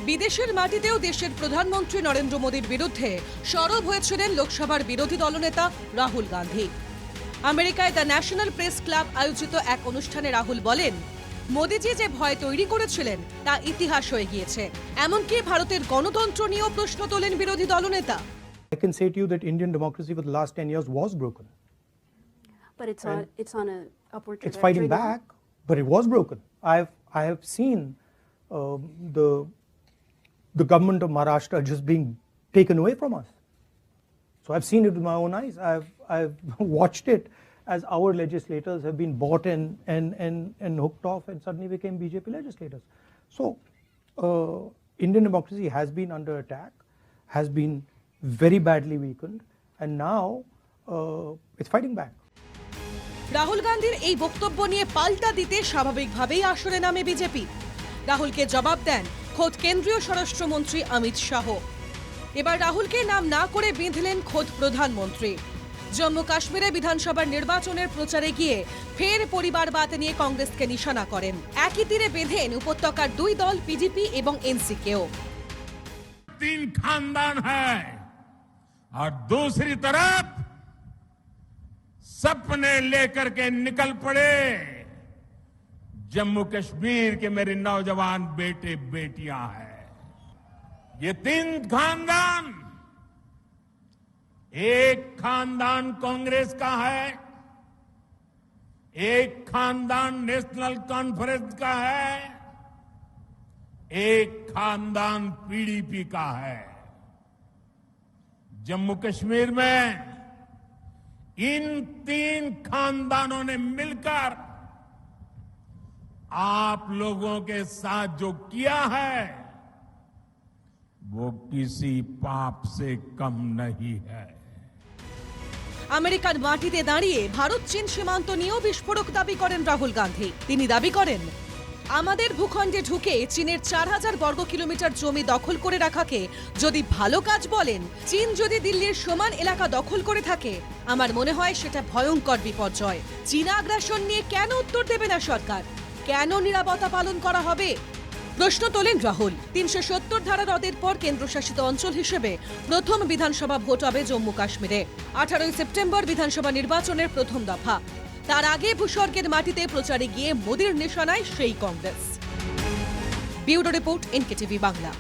বিদেশের মাটিতেও দেশের প্রধানমন্ত্রী নরেন্দ্র মোদীর বিরুদ্ধে সরব হয়েছিলেন লোকসভার বিরোধী দলনেতা রাহুল গান্ধী। আমেরিকায় দ্য ন্যাশনাল প্রেস ক্লাব আয়োজিত এক অনুষ্ঠানে রাহুল বলেন, মোদীজি যে ভয় তৈরি করেছিলেন তা ইতিহাস হয়ে গিয়েছে। এমনকি ভারতের গণতন্ত্র নিয়েও প্রশ্ন তোলেন বিরোধী দলনেতা। I can say to you that Indian democracy for the last 10 years was broken. But it's on a upward trajectory. It's fighting now. back, but it was broken. I have seen the government of Maharashtra just being taken away from us. So I've seen it with my own eyes. I've watched it as our legislators have been bought and hooked off and suddenly became BJP legislators. So Indian democracy has been under attack, has been very badly weakened, and now it's fighting back. Rahul গান্ধীর এই বক্তব্য নিয়ে পাল্টা দিতে স্বাভাবিকভাবেই আসরে নামে BJP. রাহুলকে জবাব দেন খোদ কেন্দ্রীয় স্বরাষ্ট্রমন্ত্রী অমিত শাহ। এবার রাহুলকে নাম না করে বেঁধলেন খোদ প্রধানমন্ত্রী। জম্মু কাশ্মীরে বিধানসভার নির্বাচনের প্রচারে গিয়ে ফের পরিবারবাদ নিয়ে কংগ্রেসকে নিশানা করেন। একই তীরে বেঁধেন উপত্যকার দুই দল পিডিপি এবং এনসিকেও। तीन खानदान है और दूसरी तरफ सपने लेकर के निकल पड़े जम्मू कश्मीर के मेरे नौजवान बेटे बेटियां हैं। ये तीन खानदान, एक खानदान कांग्रेस का है, एक खानदान नेशनल कॉन्फ्रेंस का है, एक खानदान पीडीपी का है। जम्मू कश्मीर में इन तीन खानदानों ने मिलकर आप लोगों के साथ जो किया है वो किसी पाप से कम नहीं है। আমেরিকার মাটিতে দাঁড়িয়ে ভারত চীন সীমান্ত নিয়েও বিস্ফোরক দাবি করেন রাহুল গান্ধী। তিনি দাবি করেন, আমাদের ভূখণ্ডে ঢুকে চীনের 4000 বর্গ কিলোমিটার জমি দখল করে রাখাকে যদি ভালো কাজ বলেন, চীন যদি দিল্লির সমান এলাকা দখল করে থাকে, আমার মনে হয় সেটা ভয়ঙ্কর বিপর্যয়। চীনা আগ্রাসন নিয়ে কেন উত্তর দেবে না সরকার? কেন নীরবতা পালন করা হবে? প্রশ্ন তোলেন রাহুল। 370 ধারা রদের পর কেন্দ্রশাসিত অঞ্চল হিসেবে প্রথম বিধানসভা ভোট হবে জম্মু কাশ্মীরে। 18 সেপ্টেম্বর বিধানসভা নির্বাচনের প্রথম দফা। তার আগে ভূস্বর্গের মাটিতে প্রচারে গিয়ে মোদির নিশানায় সেই Congress. Bureau report, NKTV Bangla.